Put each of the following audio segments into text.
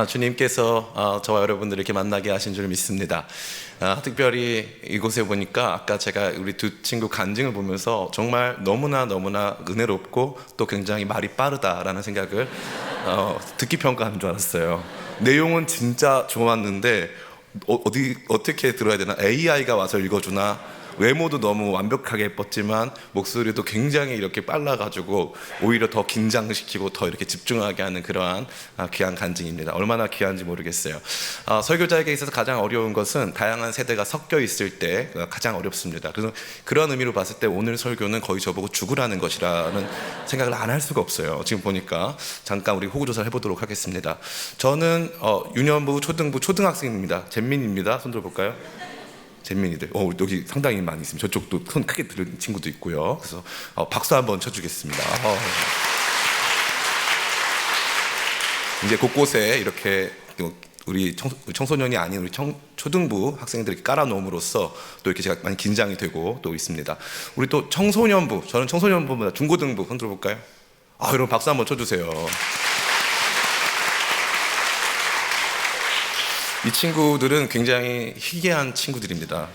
주님께서 저와 여러분들을 이렇게 만나게 하신 줄 믿습니다. 특별히 이곳에 보니까 아까 제가 우리 두 친구 간증을 보면서 정말 너무나 은혜롭고 또 굉장히 말이 빠르다라는 생각을 듣기 평가하는 줄 알았어요. 내용은 진짜 좋았는데 어떻게 들어야 되나? AI가 와서 읽어주나? 외모도 너무 완벽하게 예뻤지만 목소리도 굉장히 이렇게 빨라가지고 오히려 더 긴장시키고 더 이렇게 집중하게 하는 그러한 귀한 간증입니다. 얼마나 귀한지 모르겠어요. 설교자에게 있어서 가장 어려운 것은 다양한 세대가 섞여 있을 때 가장 어렵습니다. 그래서 그런 의미로 봤을 때 오늘 설교는 거의 저보고 죽으라는 것이라는 생각을 안 할 수가 없어요. 지금 보니까 잠깐 우리 호구조사를 해보도록 하겠습니다. 저는 유년부, 초등부, 초등학생입니다. 잼민입니다. 손 들어볼까요? 잼민이들. 여기 상당히 많이 있습니다. 저쪽도 손 크게 들은 친구도 있고요. 그래서 박수 한번 쳐주겠습니다. 이제 곳곳에 이렇게 우리 청소년이 아닌 우리 초등부 학생들이 깔아놓음으로써 또 이렇게 제가 많이 긴장이 되고 또 있습니다. 우리 또 청소년부, 저는 청소년부보다 중고등부 손 들어볼까요? 여러분 박수 한번 쳐주세요. 이 친구들은 굉장히 희귀한 친구들입니다.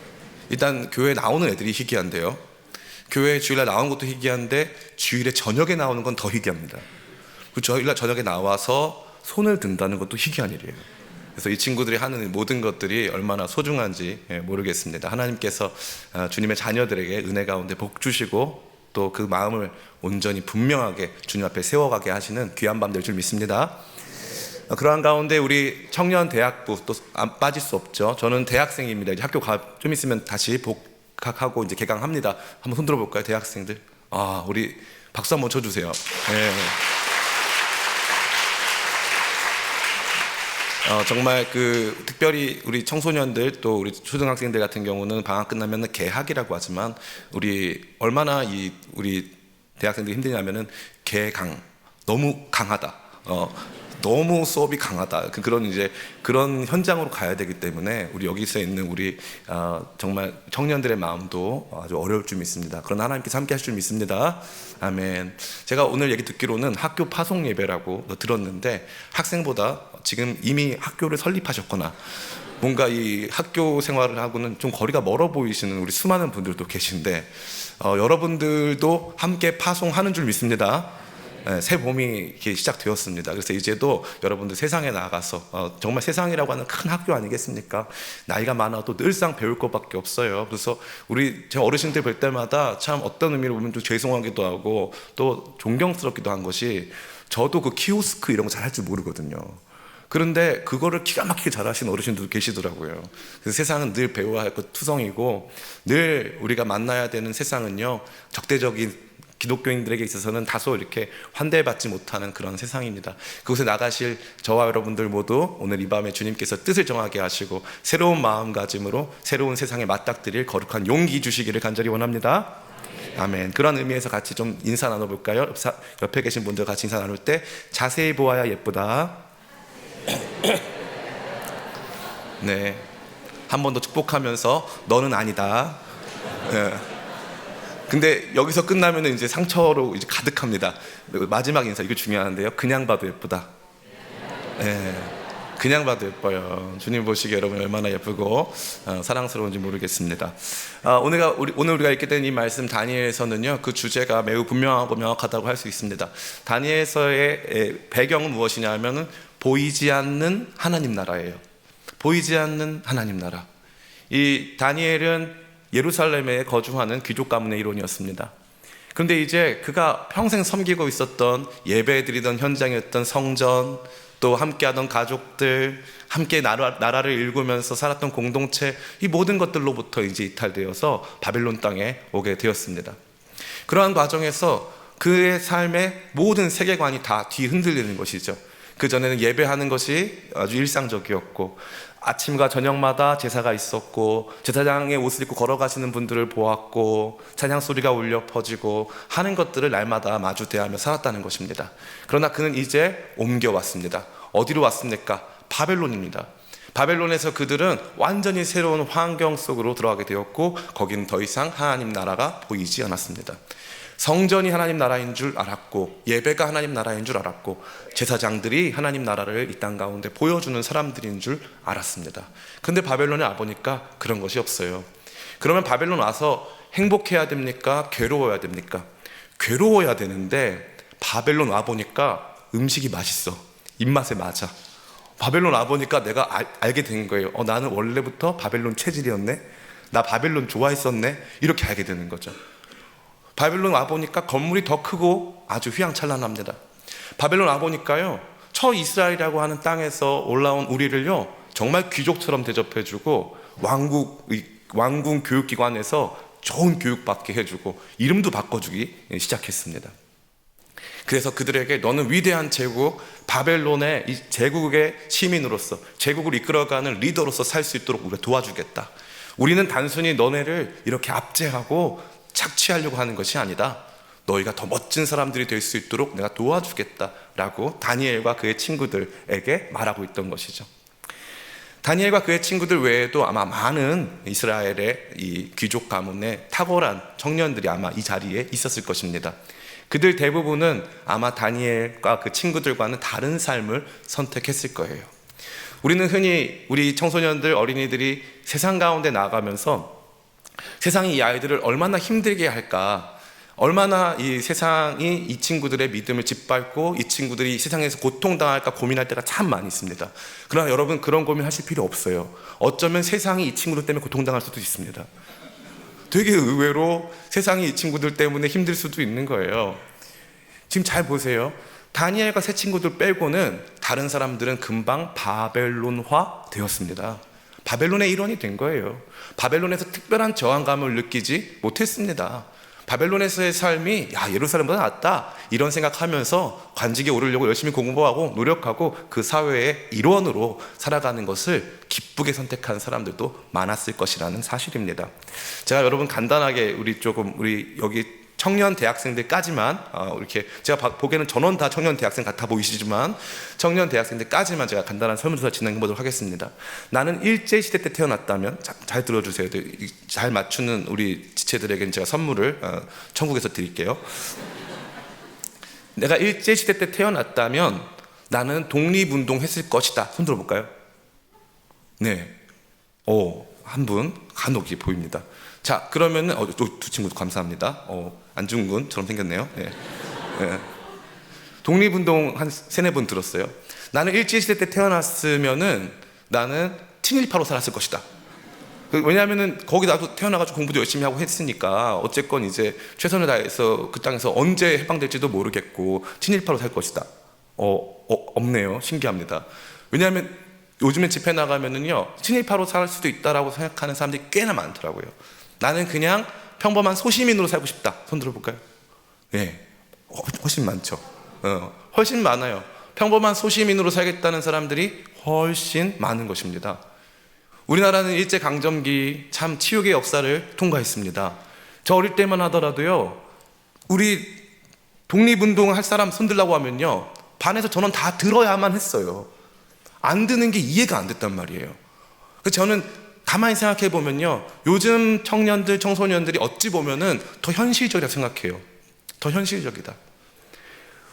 일단 교회에 나오는 애들이 희귀한데요, 교회 주일날 나오는 것도 희귀한데 주일에 저녁에 나오는 건 더 희귀합니다. 그 주일날 저녁에 나와서 손을 든다는 것도 희귀한 일이에요. 그래서 이 친구들이 하는 모든 것들이 얼마나 소중한지 모르겠습니다. 하나님께서 주님의 자녀들에게 은혜 가운데 복 주시고 또 그 마음을 온전히 분명하게 주님 앞에 세워가게 하시는 귀한 밤 될 줄 믿습니다. 그러한 가운데 우리 청년 대학부 또 안 빠질 수 없죠. 저는 대학생입니다. 이제 학교 좀 있으면 다시 복학하고 이제 개강합니다. 한번 손 들어볼까요, 대학생들? 우리 박수 한번 쳐주세요. 네. 정말 특별히 우리 청소년들 또 우리 초등학생들 같은 경우는 방학 끝나면 개학이라고 하지만 얼마나 우리 대학생들이 힘드냐면은 개강 너무 강하다. 너무 수업이 강하다. 그런 현장으로 가야 되기 때문에 우리 여기서 있는 우리 정말 청년들의 마음도 아주 어려울 줄 믿습니다. 그러나 하나님께서 함께 하실 줄 믿습니다. 아멘. 제가 오늘 얘기 듣기로는 학교 파송 예배라고 들었는데 학생보다 지금 이미 학교를 설립하셨거나 뭔가 이 학교 생활을 하고는 좀 거리가 멀어 보이시는 우리 수많은 분들도 계신데 여러분들도 함께 파송하는 줄 믿습니다. 새 봄이 이렇게 시작되었습니다. 그래서 이제도 여러분들 세상에 나가서 정말 세상이라고 하는 큰 학교 아니겠습니까? 나이가 많아도 늘상 배울 것밖에 없어요. 그래서 제가 어르신들 뵐 때마다 참 어떤 의미로 보면 좀 죄송하기도 하고 또 존경스럽기도 한 것이, 저도 그 키오스크 이런 거 잘 할 줄 모르거든요. 그런데 그거를 기가 막히게 잘하시는 어르신들도 계시더라고요. 그래서 세상은 늘 배워야 할 것 투성이고, 늘 우리가 만나야 되는 세상은요, 적대적인 기독교인들에게 있어서는 다소 이렇게 환대받지 못하는 그런 세상입니다. 그곳에 나가실 저와 여러분들 모두 오늘 이 밤에 주님께서 뜻을 정하게 하시고 새로운 마음가짐으로 새로운 세상에 맞닥뜨릴 거룩한 용기 주시기를 간절히 원합니다. 아멘. 그런 의미에서 같이 좀 인사 나눠볼까요? 옆에 계신 분들 같이 인사 나눌 때 자세히 보아야 예쁘다. 네. 한 번 더 축복하면서 너는 아니다. 네. 근데 여기서 끝나면 이제 상처로 이제 가득합니다. 마지막 인사, 이거 중요한데요. 그냥 봐도 예쁘다. 네, 그냥 봐도 예뻐요. 주님 보시기에 여러분 얼마나 예쁘고 사랑스러운지 모르겠습니다. 오늘 우리가 읽게 된 이 말씀 다니엘서는요, 그 주제가 매우 분명하고 명확하다고 할 수 있습니다. 다니엘서의 배경은 무엇이냐 하면은 보이지 않는 하나님 나라예요. 보이지 않는 하나님 나라. 이 다니엘은 예루살렘에 거주하는 귀족 가문의 일원이었습니다. 그런데 이제 그가 평생 섬기고 있었던, 예배드리던 현장이었던 성전, 또 함께하던 가족들, 함께 나라를 일구면서 살았던 공동체, 이 모든 것들로부터 이제 이탈되어서 바벨론 땅에 오게 되었습니다. 그러한 과정에서 그의 삶의 모든 세계관이 다 뒤흔들리는 것이죠. 그전에는 예배하는 것이 아주 일상적이었고, 아침과 저녁마다 제사가 있었고, 제사장의 옷을 입고 걸어가시는 분들을 보았고, 찬양 소리가 울려 퍼지고 하는 것들을 날마다 마주 대하며 살았다는 것입니다. 그러나 그는 이제 옮겨왔습니다. 어디로 왔습니까? 바벨론입니다. 바벨론에서 그들은 완전히 새로운 환경 속으로 들어가게 되었고, 거기는 더 이상 하나님 나라가 보이지 않았습니다. 성전이 하나님 나라인 줄 알았고, 예배가 하나님 나라인 줄 알았고, 제사장들이 하나님 나라를 이 땅 가운데 보여주는 사람들인 줄 알았습니다. 근데 바벨론에 와보니까 그런 것이 없어요. 그러면 바벨론 와서 행복해야 됩니까? 괴로워야 됩니까? 괴로워야 되는데 바벨론 와보니까 음식이 맛있어. 입맛에 맞아. 바벨론 와보니까 내가 알게 된 거예요. 나는 원래부터 바벨론 체질이었네. 나 바벨론 좋아했었네. 이렇게 알게 되는 거죠. 바벨론 와보니까 건물이 더 크고 아주 휘황찬란합니다. 바벨론 와보니까요, 처 이스라엘이라고 하는 땅에서 올라온 우리를요, 정말 귀족처럼 대접해주고 왕궁 교육기관에서 좋은 교육받게 해주고 이름도 바꿔주기 시작했습니다. 그래서 그들에게 너는 위대한 제국 바벨론의 이 제국의 시민으로서, 제국을 이끌어가는 리더로서 살 수 있도록 우리가 도와주겠다. 우리는 단순히 너네를 이렇게 압제하고 착취하려고 하는 것이 아니다. 너희가 더 멋진 사람들이 될 수 있도록 내가 도와주겠다라고 다니엘과 그의 친구들에게 말하고 있던 것이죠. 다니엘과 그의 친구들 외에도 아마 많은 이스라엘의 이 귀족 가문의 탁월한 청년들이 아마 이 자리에 있었을 것입니다. 그들 대부분은 아마 다니엘과 그 친구들과는 다른 삶을 선택했을 거예요. 우리는 흔히 우리 청소년들, 어린이들이 세상 가운데 나가면서 세상이 이 아이들을 얼마나 힘들게 할까, 얼마나 이 세상이 이 친구들의 믿음을 짓밟고 이 친구들이 세상에서 고통당할까 고민할 때가 참 많이 있습니다. 그러나 여러분, 그런 고민하실 필요 없어요. 어쩌면 세상이 이 친구들 때문에 고통당할 수도 있습니다. 되게 의외로 세상이 이 친구들 때문에 힘들 수도 있는 거예요. 지금 잘 보세요. 다니엘과 세 친구들 빼고는 다른 사람들은 금방 바벨론화 되었습니다. 바벨론의 일원이 된 거예요. 바벨론에서 특별한 저항감을 느끼지 못했습니다. 바벨론에서의 삶이 예루살렘보다 낫다 이런 생각하면서 관직에 오르려고 열심히 공부하고 노력하고 그 사회의 일원으로 살아가는 것을 기쁘게 선택한 사람들도 많았을 것이라는 사실입니다. 제가 여러분 간단하게 우리 여기 청년 대학생들까지만 이렇게 제가 보기에는 전원 다 청년 대학생 같아 보이시지만 청년 대학생들까지만 제가 간단한 설문조사 진행해 보도록 하겠습니다. 나는 일제시대 때 태어났다면, 잘 들어주세요. 잘 맞추는 우리 지체들에게는 제가 선물을 천국에서 드릴게요. 내가 일제시대 때 태어났다면 나는 독립운동 했을 것이다. 손 들어볼까요? 네. 한 분 간혹이 보입니다. 자, 그러면은 두 친구도 감사합니다. 안중근처럼 생겼네요. 네. 네. 독립운동 한 3-4분 들었어요. 나는 일제시대 때 태어났으면은 나는 친일파로 살았을 것이다. 왜냐하면은 거기 나도 태어나가지고 공부도 열심히 하고 했으니까 어쨌건 이제 최선을 다해서 그 땅에서 언제 해방될지도 모르겠고 친일파로 살 것이다. 없네요. 신기합니다. 왜냐하면 요즘에 집회 나가면은요, 친일파로 살 수도 있다라고 생각하는 사람들이 꽤나 많더라고요. 나는 그냥 평범한 소시민으로 살고 싶다. 손 들어볼까요? 네, 훨씬 많죠. 훨씬 많아요. 평범한 소시민으로 살겠다는 사람들이 훨씬 많은 것입니다. 우리나라는 일제강점기 참 치욕의 역사를 통과했습니다. 저 어릴 때만 하더라도요, 우리 독립운동 할 사람 손들라고 하면요, 반에서 저는 다 들어야만 했어요. 안 드는 게 이해가 안 됐단 말이에요. 저는 가만히 생각해 보면요, 요즘 청년들, 청소년들이 어찌 보면은 더 현실적이라고 생각해요. 더 현실적이다.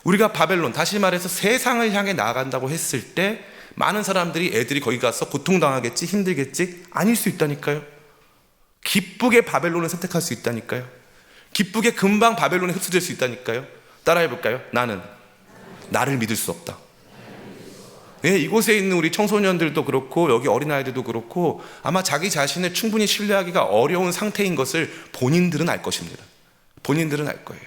우리가 바벨론, 다시 말해서 세상을 향해 나아간다고 했을 때 많은 사람들이 애들이 거기 가서 고통당하겠지, 힘들겠지, 아닐 수 있다니까요. 기쁘게 바벨론을 선택할 수 있다니까요. 기쁘게 금방 바벨론에 흡수될 수 있다니까요. 따라해 볼까요? 나는 나를 믿을 수 없다. 네, 이곳에 있는 우리 청소년들도 그렇고 여기 어린아이들도 그렇고 아마 자기 자신을 충분히 신뢰하기가 어려운 상태인 것을 본인들은 알 것입니다. 본인들은 알 거예요.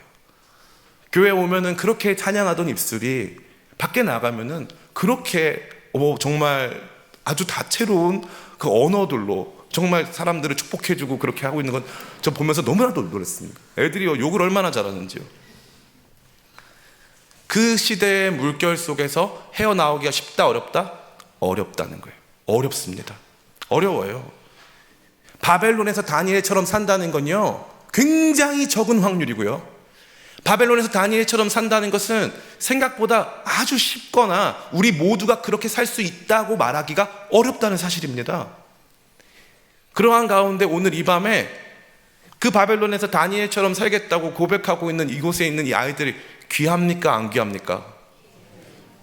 교회 오면은 그렇게 찬양하던 입술이 밖에 나가면은 그렇게 정말 아주 다채로운 그 언어들로 정말 사람들을 축복해주고 그렇게 하고 있는 건 저 보면서 너무나도 놀랐습니다. 애들이 욕을 얼마나 잘하는지요. 그 시대의 물결 속에서 헤어나오기가 쉽다, 어렵다? 어렵다는 거예요. 어렵습니다. 어려워요. 바벨론에서 다니엘처럼 산다는 건요, 굉장히 적은 확률이고요. 바벨론에서 다니엘처럼 산다는 것은 생각보다 아주 쉽거나 우리 모두가 그렇게 살 수 있다고 말하기가 어렵다는 사실입니다. 그러한 가운데 오늘 이 밤에 그 바벨론에서 다니엘처럼 살겠다고 고백하고 있는 이곳에 있는 이 아이들이 귀합니까? 안 귀합니까?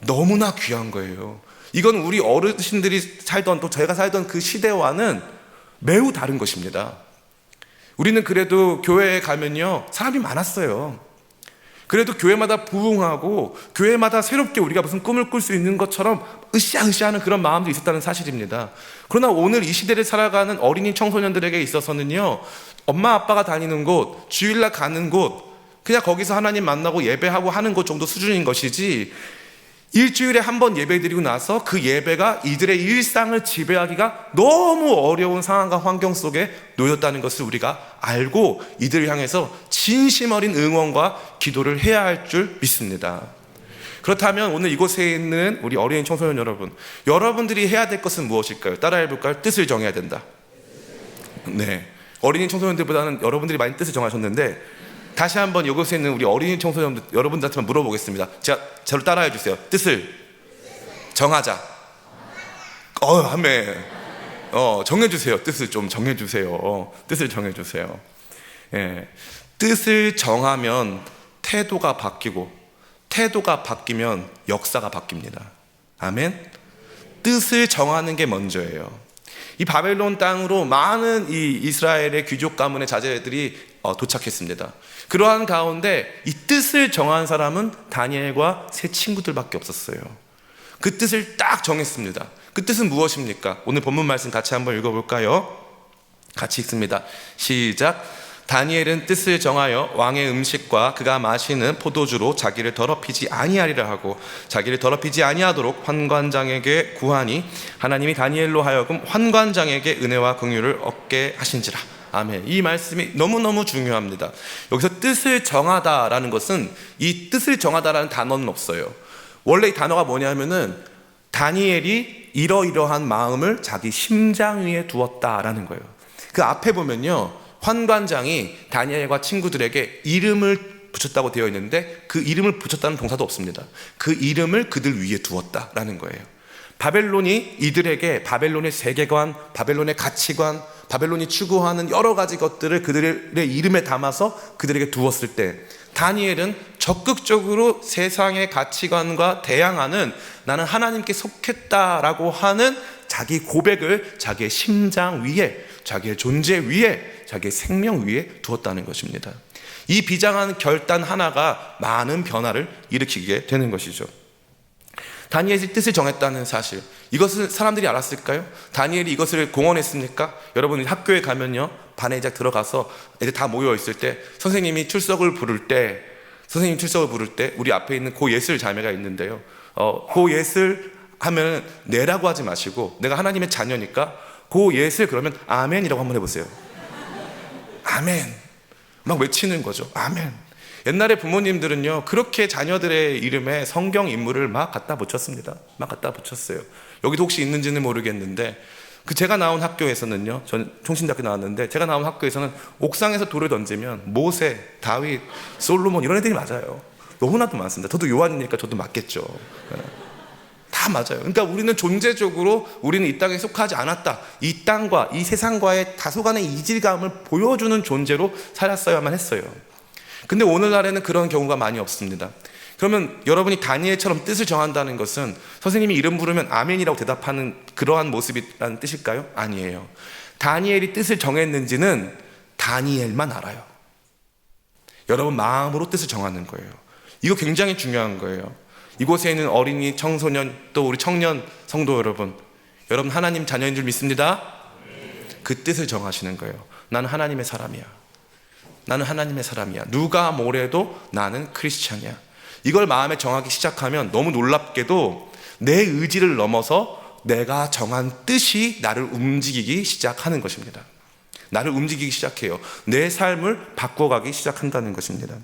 너무나 귀한 거예요. 이건 우리 어르신들이 살던, 또 제가 살던 그 시대와는 매우 다른 것입니다. 우리는 그래도 교회에 가면요, 사람이 많았어요. 그래도 교회마다 부흥하고 교회마다 새롭게 우리가 무슨 꿈을 꿀 수 있는 것처럼 으쌰으쌰하는 그런 마음도 있었다는 사실입니다. 그러나 오늘 이 시대를 살아가는 어린이 청소년들에게 있어서는요, 엄마 아빠가 다니는 곳, 주일날 가는 곳, 그냥 거기서 하나님 만나고 예배하고 하는 것 정도 수준인 것이지, 일주일에 한 번 예배드리고 나서 그 예배가 이들의 일상을 지배하기가 너무 어려운 상황과 환경 속에 놓였다는 것을 우리가 알고 이들을 향해서 진심 어린 응원과 기도를 해야 할 줄 믿습니다. 그렇다면 오늘 이곳에 있는 우리 어린이 청소년 여러분, 여러분들이 해야 될 것은 무엇일까요? 따라해 볼까요? 뜻을 정해야 된다. 네, 어린이 청소년들보다는 여러분들이 많이 뜻을 정하셨는데, 다시 한번 이곳에 있는 우리 어린이 청소년 여러분들한테 물어보겠습니다. 저를 따라해 주세요. 뜻을 정하자. 아멘. 정해주세요. 뜻을 좀 정해주세요. 뜻을 정해주세요. 예. 뜻을 정하면 태도가 바뀌고, 태도가 바뀌면 역사가 바뀝니다. 아멘. 뜻을 정하는 게 먼저예요. 이 바벨론 땅으로 많은 이 이스라엘의 귀족 가문의 자제들이 도착했습니다. 그러한 가운데 이 뜻을 정한 사람은 다니엘과 세 친구들밖에 없었어요. 그 뜻을 딱 정했습니다. 그 뜻은 무엇입니까? 오늘 본문 말씀 같이 한번 읽어볼까요? 같이 읽습니다. 시작. 다니엘은 뜻을 정하여 왕의 음식과 그가 마시는 포도주로 자기를 더럽히지 아니하리라 하고, 자기를 더럽히지 아니하도록 환관장에게 구하니 하나님이 다니엘로 하여금 환관장에게 은혜와 긍휼을 얻게 하신지라. 아멘. 이 말씀이 너무너무 중요합니다. 여기서 뜻을 정하다라는 것은, 이 뜻을 정하다라는 단어는 없어요. 원래 이 단어가 뭐냐면은 다니엘이 이러이러한 마음을 자기 심장 위에 두었다라는 거예요. 그 앞에 보면요, 환관장이 다니엘과 친구들에게 이름을 붙였다고 되어 있는데, 그 이름을 붙였다는 동사도 없습니다. 그 이름을 그들 위에 두었다라는 거예요. 바벨론이 이들에게 바벨론의 세계관, 바벨론의 가치관, 바벨론이 추구하는 여러 가지 것들을 그들의 이름에 담아서 그들에게 두었을 때, 다니엘은 적극적으로 세상의 가치관과 대항하는, 나는 하나님께 속했다라고 하는 자기 고백을 자기의 심장 위에, 자기의 존재 위에, 자기의 생명 위에 두었다는 것입니다. 이 비장한 결단 하나가 많은 변화를 일으키게 되는 것이죠. 다니엘이 뜻을 정했다는 사실, 이것을 사람들이 알았을까요? 다니엘이 이것을 공언했습니까? 여러분, 학교에 가면요, 반에 이제 들어가서 애들 다 모여 있을 때 선생님이 출석을 부를 때 우리 앞에 있는 고예슬 자매가 있는데요, 고예슬 하면 내라고 하지 마시고, 내가 하나님의 자녀니까 고예슬 그러면 아멘이라고 한번 해보세요. 아멘. 막 외치는 거죠. 아멘. 옛날에 부모님들은요, 그렇게 자녀들의 이름에 성경 인물을 막 갖다 붙였습니다. 막 갖다 붙였어요. 여기도 혹시 있는지는 모르겠는데, 제가 나온 학교에서는요, 전 총신대학교 나왔는데, 제가 나온 학교에서는 옥상에서 돌을 던지면 모세, 다윗, 솔로몬 이런 애들이 맞아요. 너무나도 많습니다. 저도 요한이니까 저도 맞겠죠. 다 맞아요. 그러니까 우리는 존재적으로 우리는 이 땅에 속하지 않았다, 이 땅과 이 세상과의 다소간의 이질감을 보여주는 존재로 살았어야만 했어요. 근데 오늘날에는 그런 경우가 많이 없습니다. 그러면 여러분이 다니엘처럼 뜻을 정한다는 것은 선생님이 이름 부르면 아멘이라고 대답하는 그러한 모습이라는 뜻일까요? 아니에요. 다니엘이 뜻을 정했는지는 다니엘만 알아요. 여러분 마음으로 뜻을 정하는 거예요. 이거 굉장히 중요한 거예요. 이곳에 있는 어린이, 청소년, 또 우리 청년 성도 여러분 하나님 자녀인 줄 믿습니다. 그 뜻을 정하시는 거예요. 나는 하나님의 사람이야. 나는 하나님의 사람이야. 누가 뭐래도 나는 크리스찬이야. 이걸 마음에 정하기 시작하면 너무 놀랍게도 내 의지를 넘어서 내가 정한 뜻이 나를 움직이기 시작하는 것입니다. 나를 움직이기 시작해요. 내 삶을 바꿔가기 시작한다는 것입니다.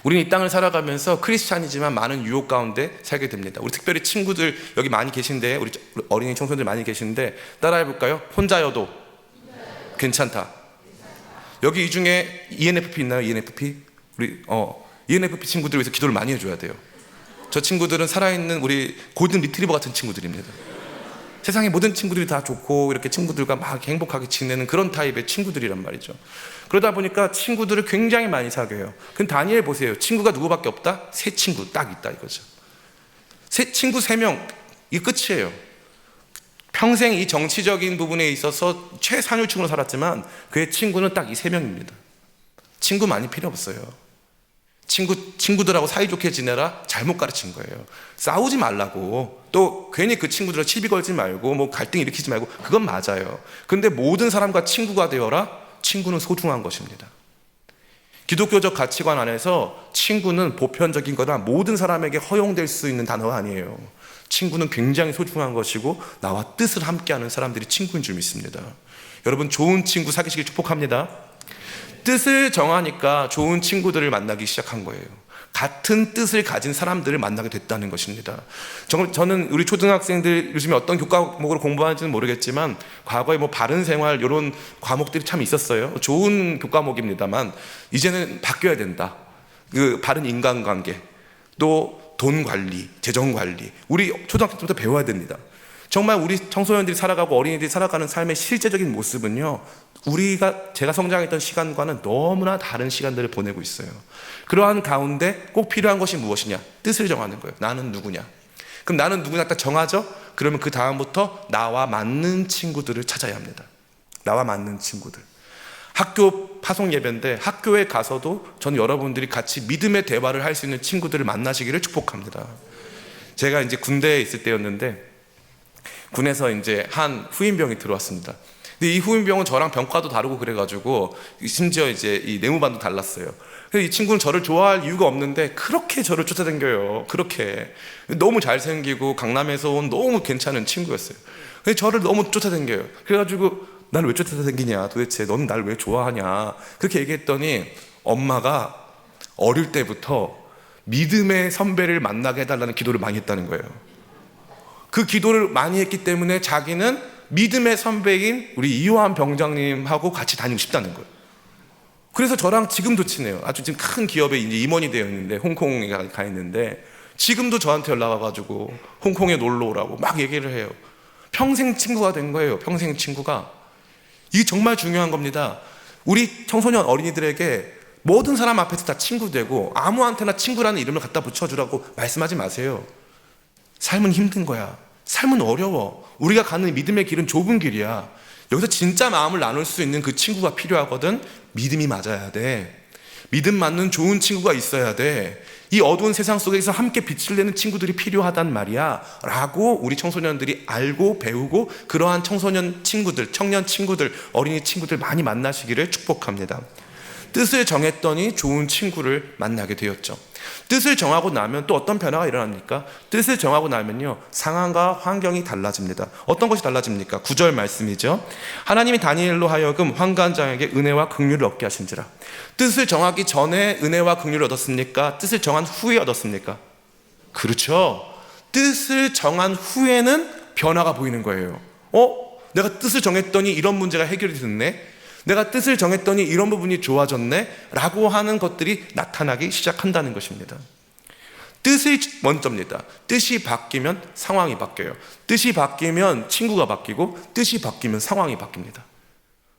우리는 이 땅을 살아가면서 크리스찬이지만 많은 유혹 가운데 살게 됩니다. 우리 특별히 친구들 여기 많이 계신데, 우리 어린이 청소년들 많이 계신데 따라해 볼까요? 혼자여도 괜찮다. 여기 이 중에 ENFP 있나요? ENFP? 우리 ENFP 친구들 위해서 기도를 많이 해줘야 돼요. 저 친구들은 살아있는 우리 골든 리트리버 같은 친구들입니다. 세상의 모든 친구들이 다 좋고 이렇게 친구들과 막 행복하게 지내는 그런 타입의 친구들이란 말이죠. 그러다 보니까 친구들을 굉장히 많이 사귀어요. 근데 다니엘 보세요. 친구가 누구밖에 없다? 세 친구 딱 있다 이거죠. 친구 3명, 이게 끝이에요. 평생 이 정치적인 부분에 있어서 최상류층으로 살았지만 그의 친구는 딱 이 3명입니다. 친구 많이 필요 없어요. 친구들하고 사이좋게 지내라 잘못 가르친 거예요. 싸우지 말라고, 또 괜히 그 친구들과 시비 걸지 말고 뭐 갈등 일으키지 말고, 그건 맞아요. 근데 모든 사람과 친구가 되어라. 친구는 소중한 것입니다. 기독교적 가치관 안에서 친구는 보편적인 거나 모든 사람에게 허용될 수 있는 단어가 아니에요. 친구는 굉장히 소중한 것이고 나와 뜻을 함께하는 사람들이 친구인 줄 믿습니다. 여러분, 좋은 친구 사귀시길 축복합니다. 뜻을 정하니까 좋은 친구들을 만나기 시작한 거예요. 같은 뜻을 가진 사람들을 만나게 됐다는 것입니다. 저는 우리 초등학생들 요즘에 어떤 교과목으로 공부하는지는 모르겠지만 과거에 뭐 바른 생활 이런 과목들이 참 있었어요. 좋은 교과목입니다만 이제는 바뀌어야 된다. 그 바른 인간관계, 또 돈 관리, 재정 관리, 우리 초등학교 때부터 배워야 됩니다. 정말 우리 청소년들이 살아가고 어린이들이 살아가는 삶의 실제적인 모습은요, 제가 성장했던 시간과는 너무나 다른 시간들을 보내고 있어요. 그러한 가운데 꼭 필요한 것이 무엇이냐? 뜻을 정하는 거예요. 나는 누구냐? 그럼 나는 누구냐 딱 정하죠? 그러면 그 다음부터 나와 맞는 친구들을 찾아야 합니다. 나와 맞는 친구들. 학교 파송 예배인데 학교에 가서도 저는 여러분들이 같이 믿음의 대화를 할 수 있는 친구들을 만나시기를 축복합니다. 제가 이제 군대에 있을 때였는데 군에서 이제 한 후임병이 들어왔습니다. 근데 이 후임병은 저랑 병과도 다르고 그래가지고 심지어 이제 이 내무반도 달랐어요. 그래서 이 친구는 저를 좋아할 이유가 없는데 그렇게 저를 쫓아다녀요. 그렇게 너무 잘생기고 강남에서 온 너무 괜찮은 친구였어요. 근데 저를 너무 쫓아다녀요. 그래가지고 나를 왜 쫓아다니냐, 도대체 넌 날 왜 좋아하냐, 그렇게 얘기했더니 엄마가 어릴 때부터 믿음의 선배를 만나게 해달라는 기도를 많이 했다는 거예요. 그 기도를 많이 했기 때문에 자기는 믿음의 선배인 우리 이호한 병장님하고 같이 다니고 싶다는 거예요. 그래서 저랑 지금도 친해요. 아주 지금 큰 기업에 이제 임원이 되어 있는데 홍콩에 가 있는데 지금도 저한테 연락 와가지고 홍콩에 놀러 오라고 막 얘기를 해요. 평생 친구가 된 거예요. 평생 친구가. 이게 정말 중요한 겁니다. 우리 청소년 어린이들에게 모든 사람 앞에서 다 친구 되고 아무한테나 친구라는 이름을 갖다 붙여주라고 말씀하지 마세요. 삶은 힘든 거야. 삶은 어려워. 우리가 가는 믿음의 길은 좁은 길이야. 여기서 진짜 마음을 나눌 수 있는 그 친구가 필요하거든. 믿음이 맞아야 돼. 믿음 맞는 좋은 친구가 있어야 돼. 이 어두운 세상 속에서 함께 빛을 내는 친구들이 필요하단 말이야 라고 우리 청소년들이 알고 배우고 그러한 청소년 친구들, 청년 친구들, 어린이 친구들 많이 만나시기를 축복합니다. 뜻을 정했더니 좋은 친구를 만나게 되었죠. 뜻을 정하고 나면 또 어떤 변화가 일어납니까? 뜻을 정하고 나면요, 상황과 환경이 달라집니다. 어떤 것이 달라집니까? 9절 말씀이죠. 하나님이 다니엘로 하여금 환관장에게 은혜와 긍휼을 얻게 하신지라. 뜻을 정하기 전에 은혜와 긍휼을 얻었습니까? 뜻을 정한 후에 얻었습니까? 그렇죠. 뜻을 정한 후에는 변화가 보이는 거예요. 내가 뜻을 정했더니 이런 문제가 해결이 됐네. 내가 뜻을 정했더니 이런 부분이 좋아졌네 라고 하는 것들이 나타나기 시작한다는 것입니다. 뜻이 먼저입니다. 뜻이 바뀌면 상황이 바뀌어요. 뜻이 바뀌면 친구가 바뀌고 뜻이 바뀌면 상황이 바뀝니다.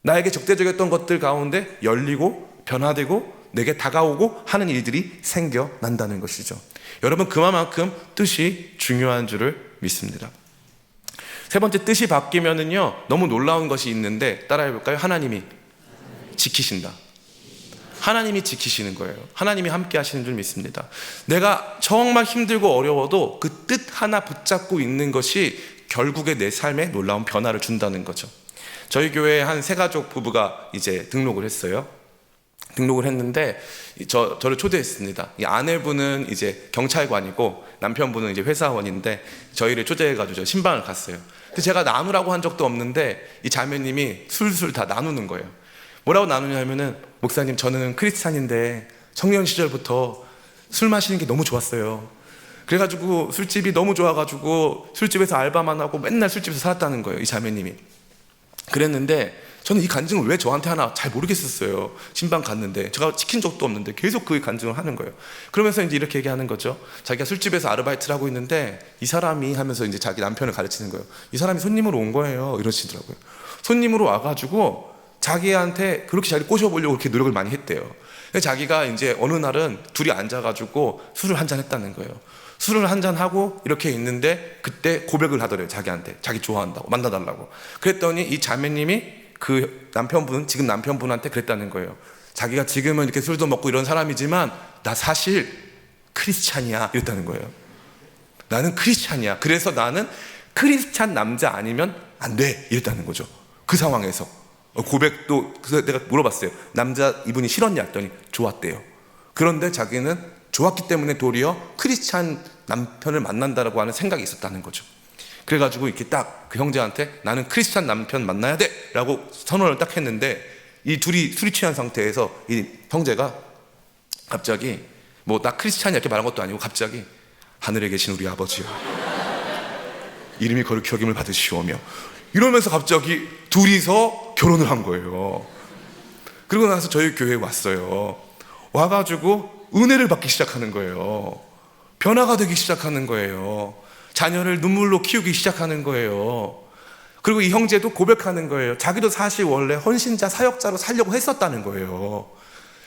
나에게 적대적이었던 것들 가운데 열리고 변화되고 내게 다가오고 하는 일들이 생겨난다는 것이죠. 여러분, 그만큼 뜻이 중요한 줄을 믿습니다. 세 번째, 뜻이 바뀌면은요, 너무 놀라운 것이 있는데 따라해 볼까요? 하나님이 지키신다. 하나님이 지키시는 거예요. 하나님이 함께 하시는 줄 믿습니다. 내가 정말 힘들고 어려워도 그 뜻 하나 붙잡고 있는 것이 결국에 내 삶에 놀라운 변화를 준다는 거죠. 저희 교회에 한 3가족 부부가 이제 등록을 했어요. 등록을 했는데 저를 초대했습니다. 이 아내분은 이제 경찰관이고 남편분은 이제 회사원인데 저희를 초대해가지고 신방을 갔어요. 근데 제가 나누라고 한 적도 없는데 이 자매님이 술술 다 나누는 거예요. 뭐라고 나누냐면은, 목사님, 저는 크리스찬인데 청년 시절부터 술 마시는 게 너무 좋았어요. 그래가지고 술집이 너무 좋아가지고 술집에서 알바만 하고 맨날 술집에서 살았다는 거예요, 이 자매님이. 그랬는데 저는 이 간증을 왜 저한테 하나 잘 모르겠었어요. 신방 갔는데 제가 시킨 적도 없는데 계속 그 간증을 하는 거예요. 그러면서 이제 이렇게 얘기하는 거죠. 자기가 술집에서 아르바이트를 하고 있는데 이 사람이 하면서 이제 자기 남편을 가르치는 거예요. 이 사람이 손님으로 온 거예요. 이러시더라고요. 손님으로 와가지고 자기한테 그렇게 자기를 꼬셔보려고 그렇게 노력을 많이 했대요. 자기가 이제 어느 날은 둘이 앉아가지고 술을 한잔 했다는 거예요. 술을 한잔 하고 이렇게 있는데 그때 고백을 하더래요. 자기한테. 자기 좋아한다고, 만나달라고. 그랬더니 이 자매님이 그 남편분, 지금 남편분한테 그랬다는 거예요. 자기가 지금은 이렇게 술도 먹고 이런 사람이지만 나 사실 크리스찬이야 이랬다는 거예요. 나는 크리스찬이야. 그래서 나는 크리스찬 남자 아니면 안 돼 이랬다는 거죠. 그 상황에서 고백도. 그래서 내가 물어봤어요. 남자 이분이 싫었냐 했더니 좋았대요. 그런데 자기는 좋았기 때문에 도리어 크리스찬 남편을 만난다라고 하는 생각이 있었다는 거죠. 그래가지고 이렇게 딱 그 형제한테 나는 크리스찬 남편 만나야 돼 라고 선언을 딱 했는데, 이 둘이 술이 취한 상태에서 이 형제가 갑자기 뭐 나 크리스찬이 이렇게 말한 것도 아니고 갑자기 하늘에 계신 우리 아버지요 이름이 거룩히 여김을 받으시오며 이러면서 갑자기 둘이서 결혼을 한 거예요. 그러고 나서 저희 교회에 왔어요. 와가지고 은혜를 받기 시작하는 거예요. 변화가 되기 시작하는 거예요. 자녀를 눈물로 키우기 시작하는 거예요. 그리고 이 형제도 고백하는 거예요. 자기도 사실 원래 헌신자 사역자로 살려고 했었다는 거예요.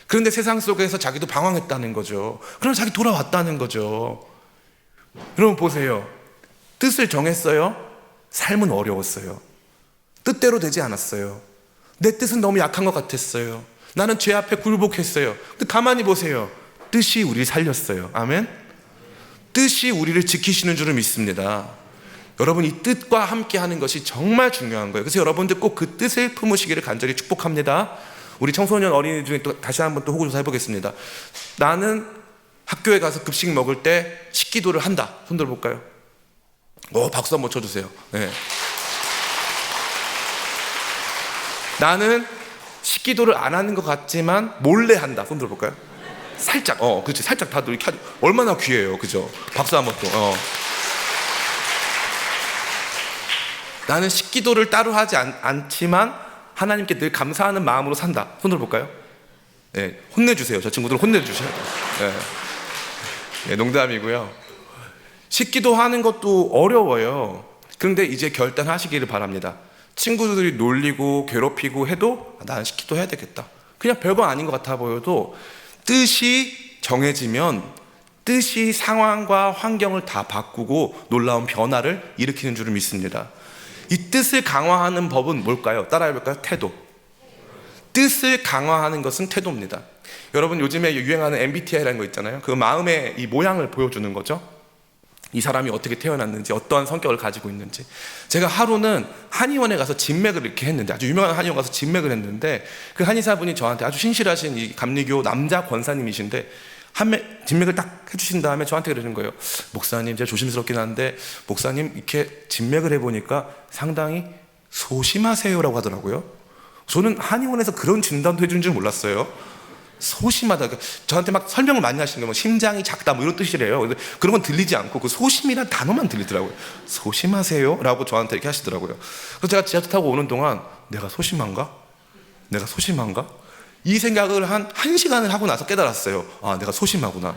그런데 세상 속에서 자기도 방황했다는 거죠. 그럼 자기 돌아왔다는 거죠. 여러분 보세요. 뜻을 정했어요. 삶은 어려웠어요. 뜻대로 되지 않았어요. 내 뜻은 너무 약한 것 같았어요. 나는 죄 앞에 굴복했어요. 근데 가만히 보세요. 뜻이 우리를 살렸어요. 아멘. 뜻이 우리를 지키시는 줄을 믿습니다. 여러분 이 뜻과 함께 하는 것이 정말 중요한 거예요. 그래서 여러분들 꼭 그 뜻을 품으시기를 간절히 축복합니다. 우리 청소년 어린이 중에 또 다시 한번 또 호구조사 해보겠습니다. 나는 학교에 가서 급식 먹을 때 식기도를 한다. 손 들어볼까요? 박수 한번 쳐주세요. 네. 나는 식기도를 안 하는 것 같지만 몰래 한다. 손 들어볼까요? 살짝, 그렇지. 살짝 다들 이렇게 얼마나 귀해요. 그죠? 박수 한번 또, 나는 식기도를 따로 하지 않지만 하나님께 늘 감사하는 마음으로 산다. 손 들어볼까요? 네, 혼내주세요. 저 친구들 혼내주셔야 돼요. 네. 네, 농담이고요. 식기도 하는 것도 어려워요. 그런데 이제 결단하시기를 바랍니다. 친구들이 놀리고 괴롭히고 해도 나는 식기도 해야 되겠다. 그냥 별거 아닌 것 같아 보여도 뜻이 정해지면 뜻이 상황과 환경을 다 바꾸고 놀라운 변화를 일으키는 줄을 믿습니다. 이 뜻을 강화하는 법은 뭘까요? 따라해볼까요? 태도. 뜻을 강화하는 것은 태도입니다. 여러분 요즘에 유행하는 MBTI라는 거 있잖아요. 그 마음의 이 모양을 보여주는 거죠. 이 사람이 어떻게 태어났는지, 어떠한 성격을 가지고 있는지. 제가 하루는 한의원에 가서 진맥을 이렇게 했는데, 아주 유명한 한의원 가서 진맥을 했는데, 그 한의사분이 저한테 아주 신실하신 이 감리교 남자 권사님이신데 진맥을 딱 해주신 다음에 저한테 그러는 거예요. 목사님, 제가 조심스럽긴 한데 목사님 이렇게 진맥을 해보니까 상당히 소심하세요라고 하더라고요. 저는 한의원에서 그런 진단도 해준 줄 몰랐어요. 소심하다. 저한테 막 설명을 많이 하시는 거예요. 심장이 작다 뭐 이런 뜻이래요. 그런 건 들리지 않고 그 소심이란 단어만 들리더라고요. 소심하세요? 라고 저한테 이렇게 하시더라고요. 그래서 제가 지하철 타고 오는 동안 내가 소심한가? 이 생각을 한 1시간을 하고 나서 깨달았어요. 아, 내가 소심하구나.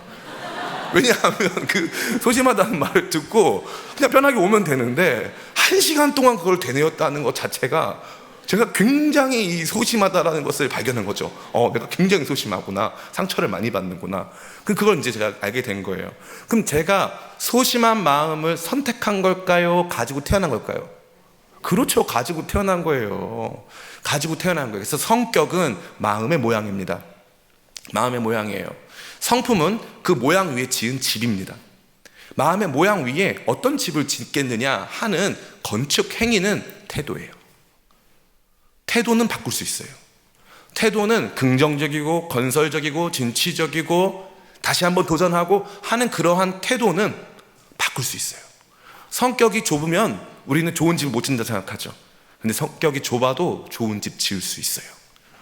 왜냐하면 그 소심하다는 말을 듣고 그냥 편하게 오면 되는데 1시간 동안 그걸 되뇌었다는 것 자체가 제가 굉장히 이 소심하다라는 것을 발견한 거죠. 내가 굉장히 소심하구나. 상처를 많이 받는구나. 그걸 이제 제가 알게 된 거예요. 그럼 제가 소심한 마음을 선택한 걸까요? 가지고 태어난 걸까요? 그렇죠. 가지고 태어난 거예요. 그래서 성격은 마음의 모양입니다. 마음의 모양이에요. 성품은 그 모양 위에 지은 집입니다. 마음의 모양 위에 어떤 집을 짓겠느냐 하는 건축 행위는 태도예요. 태도는 바꿀 수 있어요. 태도는 긍정적이고 건설적이고 진취적이고 다시 한번 도전하고 하는 그러한 태도는 바꿀 수 있어요. 성격이 좁으면 우리는 좋은 집을 못 짓는다 생각하죠. 근데 성격이 좁아도 좋은 집 지을 수 있어요.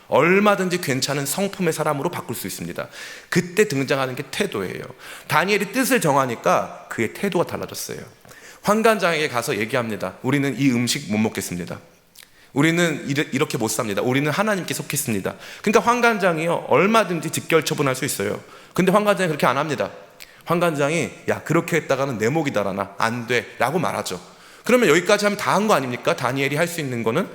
얼마든지 괜찮은 성품의 사람으로 바꿀 수 있습니다. 그때 등장하는 게 태도예요. 다니엘이 뜻을 정하니까 그의 태도가 달라졌어요. 환관장에게 가서 얘기합니다. 우리는 이 음식 못 먹겠습니다. 우리는 이렇게 못 삽니다. 우리는 하나님께 속했습니다. 그러니까 환관장이요, 얼마든지 직결 처분할 수 있어요. 근데 환관장이 그렇게 안 합니다. 환관장이 야, 그렇게 했다가는 내 목이 달아나, 안 돼 라고 말하죠. 그러면 여기까지 하면 다 한 거 아닙니까? 다니엘이 할 수 있는 거는,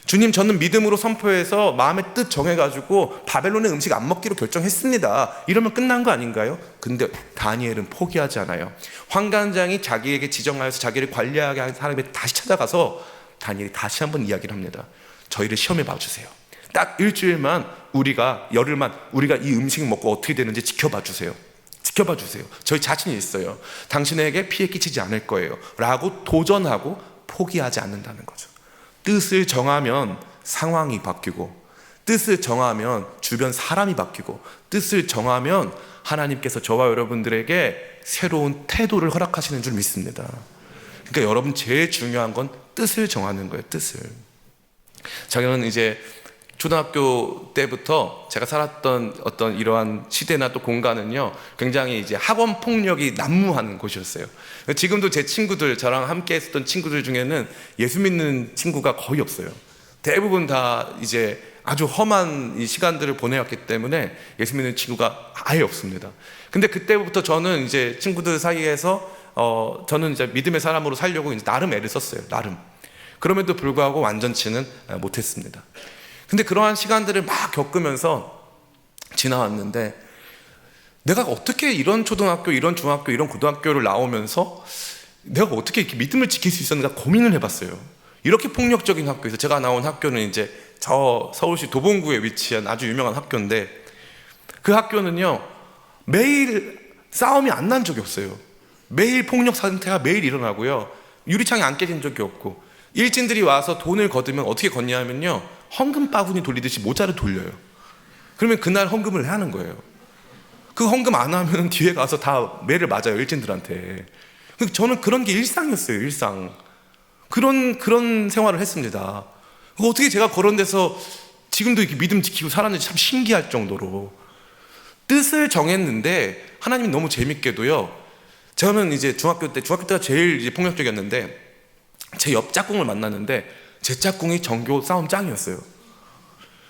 주님, 저는 믿음으로 선포해서 마음의 뜻 정해가지고 바벨론의 음식 안 먹기로 결정했습니다, 이러면 끝난 거 아닌가요? 근데 다니엘은 포기하지 않아요. 환관장이 자기에게 지정하여서 자기를 관리하게 한 사람에게 다시 찾아가서 다니엘이 다시 한번 이야기를 합니다. 저희를 시험해 봐주세요. 딱 일주일만, 열흘만 우리가 이 음식 먹고 어떻게 되는지 지켜봐 주세요. 지켜봐 주세요. 저희 자신이 있어요. 당신에게 피해 끼치지 않을 거예요 라고 도전하고 포기하지 않는다는 거죠. 뜻을 정하면 상황이 바뀌고, 뜻을 정하면 주변 사람이 바뀌고, 뜻을 정하면 하나님께서 저와 여러분들에게 새로운 태도를 허락하시는 줄 믿습니다. 그러니까 여러분, 제일 중요한 건 뜻을 정하는 거예요. 뜻을. 저는 이제 초등학교 때부터 제가 살았던 어떤 이러한 시대나 또 공간은요, 굉장히 이제 학원 폭력이 난무하는 곳이었어요. 지금도 제 친구들, 저랑 함께 했었던 친구들 중에는 예수 믿는 친구가 거의 없어요. 대부분 다 이제 아주 험한 이 시간들을 보내왔기 때문에 예수 믿는 친구가 아예 없습니다. 근데 그때부터 저는 이제 친구들 사이에서 저는 이제 믿음의 사람으로 살려고 이제 나름 애를 썼어요. 나름. 그럼에도 불구하고 완전치는 못했습니다. 근데 그러한 시간들을 막 겪으면서 지나왔는데, 내가 어떻게 이런 초등학교, 이런 중학교, 이런 고등학교를 나오면서 내가 어떻게 이렇게 믿음을 지킬 수 있었는가 고민을 해봤어요. 이렇게 폭력적인 학교에서, 제가 나온 학교는 이제 저 서울시 도봉구에 위치한 아주 유명한 학교인데, 그 학교는요, 매일 싸움이 안 난 적이 없어요. 매일 폭력 상태가 매일 일어나고요, 유리창이 안 깨진 적이 없고, 일진들이 와서 돈을 거두면 어떻게 걷냐면요, 헌금 바구니 돌리듯이 모자를 돌려요. 그러면 그날 헌금을 하는 거예요. 그 헌금 안 하면 뒤에 가서 다 매를 맞아요, 일진들한테. 저는 그런 게 일상이었어요. 일상. 그런 생활을 했습니다. 어떻게 제가 그런 데서 지금도 이렇게 믿음 지키고 살았는지 참 신기할 정도로 뜻을 정했는데, 하나님이 너무 재밌게도요, 저는 이제 중학교 때가 제일 이제 폭력적이었는데, 제 옆 짝꿍을 만났는데 제 짝꿍이 전교 싸움 짱이었어요.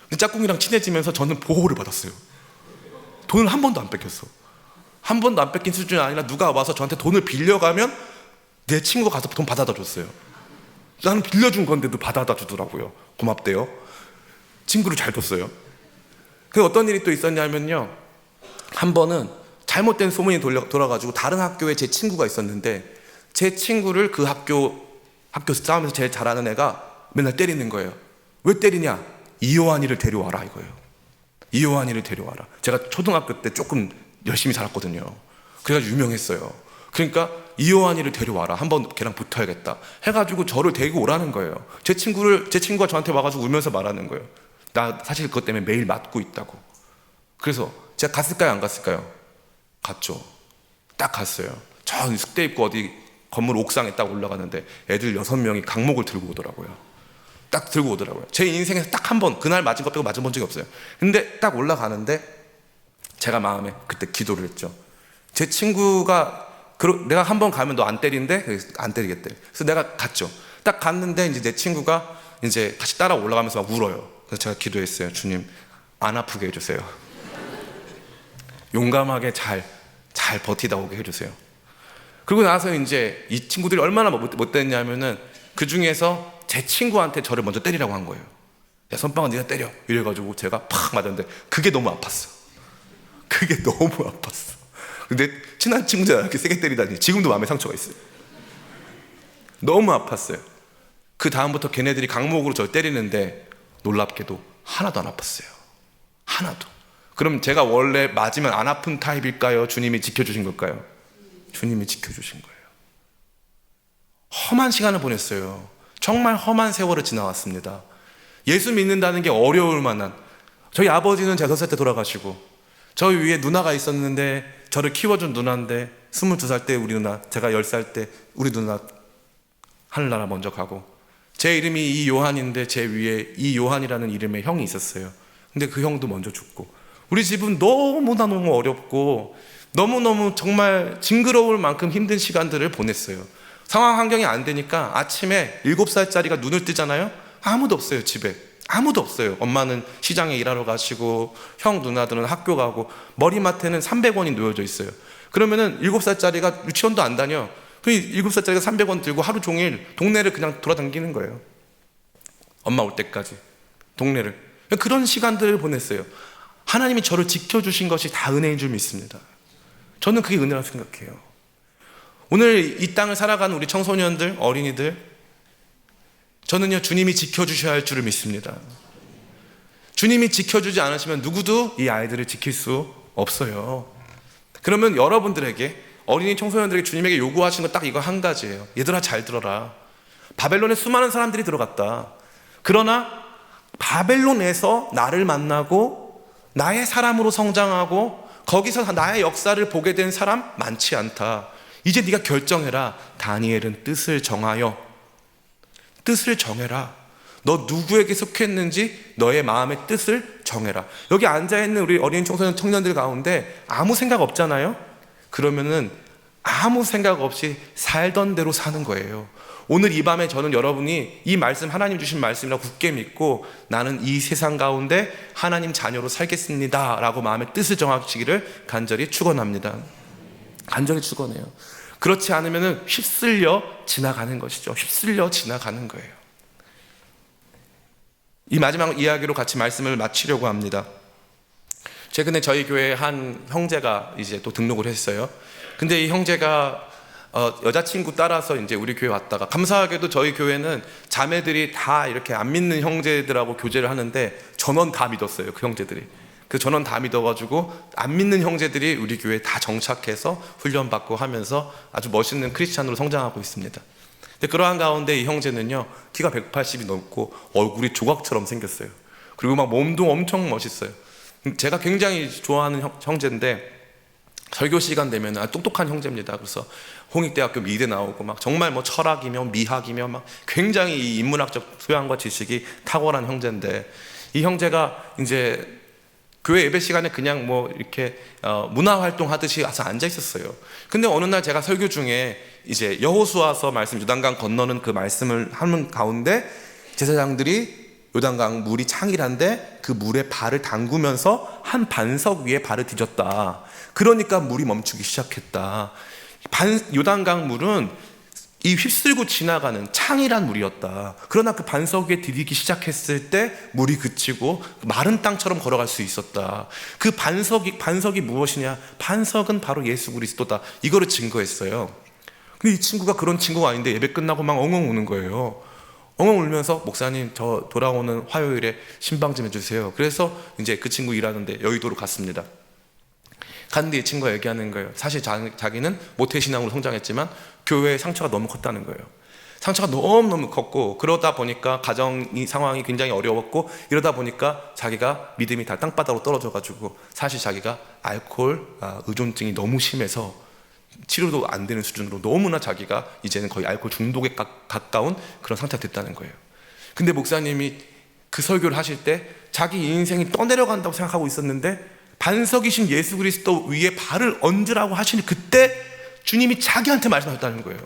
근데 짝꿍이랑 친해지면서 저는 보호를 받았어요. 돈을 한 번도 안 뺏겼어. 한 번도 안 뺏긴 수준이 아니라 누가 와서 저한테 돈을 빌려가면 내 친구가 가서 돈 받아다 줬어요. 나는 빌려준 건데도 받아다 주더라고요. 고맙대요. 친구를 잘 뒀어요. 그 어떤 일이 또 있었냐면요, 한 번은 잘못된 소문이 돌아가지고 다른 학교에 제 친구가 있었는데, 제 친구를 그 학교 싸움에서 제일 잘하는 애가 맨날 때리는 거예요. 왜 때리냐? 이요한이를 데려와라 이거예요. 이요한이를 데려와라. 제가 초등학교 때 조금 열심히 살았거든요. 그래가지고 유명했어요. 그러니까 이요한이를 데려와라, 한번 걔랑 붙어야겠다 해가지고 저를 데리고 오라는 거예요. 제 친구가 저한테 와가지고 울면서 말하는 거예요. 나 사실 그것 때문에 매일 맞고 있다고. 그래서 제가 갔을까요, 안 갔을까요? 갔죠. 딱 갔어요. 저 숙대 입고 어디 건물 옥상에 딱 올라가는데 애들 6명이 강목을 들고 오더라고요. 딱 들고 오더라고요. 제 인생에서 딱 한 번, 그날 맞은 것 빼고 맞은 본 적이 없어요. 근데 딱 올라가는데 제가 마음에 그때 기도를 했죠. 제 친구가 내가 한 번 가면 너 안 때린대? 그래서 안 때리겠대. 그래서 내가 갔죠. 딱 갔는데 이제 내 친구가 이제 같이 따라 올라가면서 막 울어요. 그래서 제가 기도했어요. 주님, 안 아프게 해주세요. 용감하게 잘 버티다 오게 해주세요. 그리고 나서 이제 이 친구들이 얼마나 못됐냐면은, 그 중에서 제 친구한테 저를 먼저 때리라고 한 거예요. 야, 선빵아 네가 때려 이래가지고 제가 팍 맞았는데 그게 너무 아팠어. 그게 너무 아팠어. 근데 친한 친구가 이렇게 세게 때리다니 지금도 마음에 상처가 있어요. 너무 아팠어요. 그 다음부터 걔네들이 강목으로 저를 때리는데 놀랍게도 하나도 안 아팠어요. 하나도. 그럼 제가 원래 맞으면 안 아픈 타입일까요? 주님이 지켜주신 걸까요? 주님이 지켜주신 거예요. 험한 시간을 보냈어요. 정말 험한 세월을 지나왔습니다. 예수 믿는다는 게 어려울 만한, 저희 아버지는 제가 6살 때 돌아가시고, 저 위에 누나가 있었는데 저를 키워준 누나인데 22살 때 우리 누나, 제가 10살 때 우리 누나 하늘나라 먼저 가고, 제 이름이 이요한인데 제 위에 이요한이라는 이름의 형이 있었어요. 근데 그 형도 먼저 죽고, 우리 집은 너무 어렵고 너무너무 정말 징그러울 만큼 힘든 시간들을 보냈어요. 상황 환경이 안 되니까 아침에 7살짜리가 눈을 뜨잖아요. 아무도 없어요. 집에 아무도 없어요. 엄마는 시장에 일하러 가시고 형 누나들은 학교 가고 머리맡에는 300원이 놓여져 있어요. 그러면은 7살짜리가 유치원도 안 다녀. 그 7살짜리가 300원 들고 하루 종일 동네를 그냥 돌아다니는 거예요. 엄마 올 때까지 동네를. 그런 시간들을 보냈어요. 하나님이 저를 지켜주신 것이 다 은혜인 줄 믿습니다. 저는 그게 은혜라고 생각해요. 오늘 이 땅을 살아가는 우리 청소년들, 어린이들, 저는요, 주님이 지켜주셔야 할 줄을 믿습니다. 주님이 지켜주지 않으시면 누구도 이 아이들을 지킬 수 없어요. 그러면 여러분들에게, 어린이 청소년들에게 주님에게 요구하신 건 딱 이거 한 가지예요. 얘들아, 잘 들어라. 바벨론에 수많은 사람들이 들어갔다. 그러나 바벨론에서 나를 만나고 나의 사람으로 성장하고 거기서 나의 역사를 보게 된 사람 많지 않다. 이제 네가 결정해라. 다니엘은 뜻을 정하여, 뜻을 정해라. 너 누구에게 속했는지 너의 마음의 뜻을 정해라. 여기 앉아있는 우리 어린 청소년 청년들 가운데 아무 생각 없잖아요. 그러면은 아무 생각 없이 살던 대로 사는 거예요. 오늘 이 밤에 저는 여러분이 이 말씀, 하나님 주신 말씀이라 굳게 믿고 나는 이 세상 가운데 하나님 자녀로 살겠습니다 라고 마음의 뜻을 정하시기를 간절히 축원합니다. 간절히 축원해요. 그렇지 않으면 휩쓸려 지나가는 것이죠. 휩쓸려 지나가는 거예요. 이 마지막 이야기로 같이 말씀을 마치려고 합니다. 최근에 저희 교회에 한 형제가 이제 또 등록을 했어요. 근데 이 형제가 여자친구 따라서 이제 우리 교회 왔다가, 감사하게도 저희 교회는 자매들이 다 이렇게 안 믿는 형제들하고 교제를 하는데 전원 다 믿었어요. 그 형제들이. 그 전원 다 믿어가지고 안 믿는 형제들이 우리 교회에 다 정착해서 훈련받고 하면서 아주 멋있는 크리스찬으로 성장하고 있습니다. 근데 그러한 가운데 이 형제는요, 키가 180이 넘고 얼굴이 조각처럼 생겼어요. 그리고 막 몸도 엄청 멋있어요. 제가 굉장히 좋아하는 형제인데 설교 시간 되면 똑똑한 형제입니다. 그래서 홍익대학교 미대 나오고 막 정말 뭐 철학이며 미학이며 막 굉장히 이 인문학적 소양과 지식이 탁월한 형제인데, 이 형제가 이제 교회 예배 시간에 그냥 뭐 이렇게 문화 활동하듯이 와서 앉아 있었어요. 근데 어느 날 제가 설교 중에 이제 여호수아서 말씀, 요단강 건너는 그 말씀을 하는 가운데 제사장들이 요단강 물이 창이란데 그 물에 발을 담그면서 한 반석 위에 발을 디뎠다. 그러니까 물이 멈추기 시작했다. 요단강 물은 이 휩쓸고 지나가는 창이란 물이었다. 그러나 그 반석 위에 디디기 시작했을 때 물이 그치고 마른 땅처럼 걸어갈 수 있었다. 그 반석이 무엇이냐? 반석은 바로 예수 그리스도다. 이거를 증거했어요. 근데 이 친구가 그런 친구가 아닌데 예배 끝나고 막 엉엉 우는 거예요. 엉엉 울면서 목사님, 저 돌아오는 화요일에 신방 좀 해주세요. 그래서 이제 그 친구 일하는데 여의도로 갔습니다. 갔는데 이 친구가 얘기하는 거예요. 사실 자기는 모태신앙으로 성장했지만 교회의 상처가 너무 컸다는 거예요. 상처가 너무너무 컸고, 그러다 보니까 가정이 상황이 굉장히 어려웠고, 이러다 보니까 자기가 믿음이 다 땅바닥으로 떨어져가지고 사실 자기가 알코올 의존증이 너무 심해서 치료도 안 되는 수준으로 너무나 자기가 이제는 거의 알코올 중독에 가까운 그런 상태가 됐다는 거예요. 근데 목사님이 그 설교를 하실 때 자기 인생이 떠내려간다고 생각하고 있었는데 반석이신 예수 그리스도 위에 발을 얹으라고 하시니 그때 주님이 자기한테 말씀하셨다는 거예요.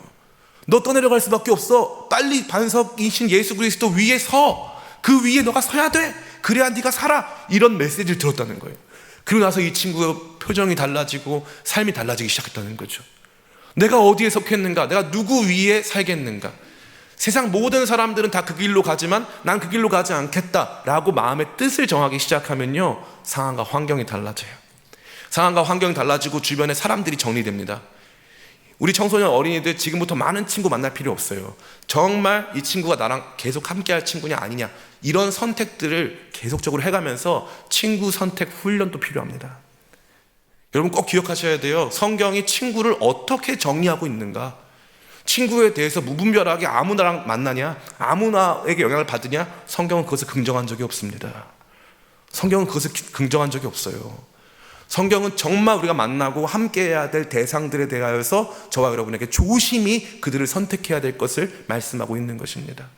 너 떠내려갈 수밖에 없어. 빨리 반석이신 예수 그리스도 위에 서. 그 위에 너가 서야 돼. 그래야 네가 살아. 이런 메시지를 들었다는 거예요. 그리고 나서 이 친구의 표정이 달라지고 삶이 달라지기 시작했다는 거죠. 내가 어디에 속했는가? 내가 누구 위에 살겠는가? 세상 모든 사람들은 다 그 길로 가지만 난 그 길로 가지 않겠다라고 마음의 뜻을 정하기 시작하면요, 상황과 환경이 달라져요. 상황과 환경이 달라지고 주변에 사람들이 정리됩니다. 우리 청소년 어린이들 지금부터 많은 친구 만날 필요 없어요. 정말 이 친구가 나랑 계속 함께할 친구냐 아니냐, 이런 선택들을 계속적으로 해가면서 친구 선택 훈련도 필요합니다. 여러분 꼭 기억하셔야 돼요. 성경이 친구를 어떻게 정리하고 있는가? 친구에 대해서 무분별하게 아무나랑 만나냐, 아무나에게 영향을 받으냐, 성경은 그것을 긍정한 적이 없습니다. 성경은 그것을 긍정한 적이 없어요. 성경은 정말 우리가 만나고 함께해야 될 대상들에 대하여서 저와 여러분에게 조심히 그들을 선택해야 될 것을 말씀하고 있는 것입니다.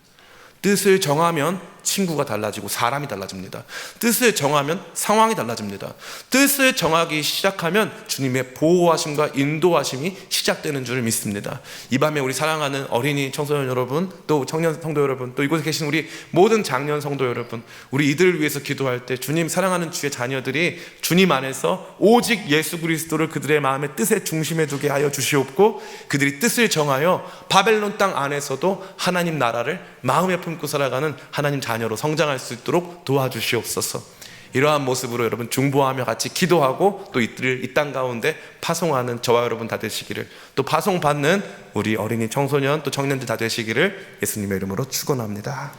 뜻을 정하면 친구가 달라지고 사람이 달라집니다. 뜻을 정하면 상황이 달라집니다. 뜻을 정하기 시작하면 주님의 보호하심과 인도하심이 시작되는 줄 믿습니다. 이 밤에 우리 사랑하는 어린이 청소년 여러분, 또 청년 성도 여러분, 또 이곳에 계신 우리 모든 장년 성도 여러분, 우리 이들을 위해서 기도할 때 주님 사랑하는 주의 자녀들이 주님 안에서 오직 예수 그리스도를 그들의 마음의 뜻의 중심에 두게 하여 주시옵고, 그들이 뜻을 정하여 바벨론 땅 안에서도 하나님 나라를 마음에 품고 살아가는 하나님 자녀로 성장할 수 있도록 도와주시옵소서. 이러한 모습으로 여러분 중보하며 같이 기도하고 또 이들을 이 땅 가운데 파송하는 저와 여러분 다 되시기를, 또 파송받는 우리 어린이 청소년 또 청년들 다 되시기를 예수님의 이름으로 축원합니다.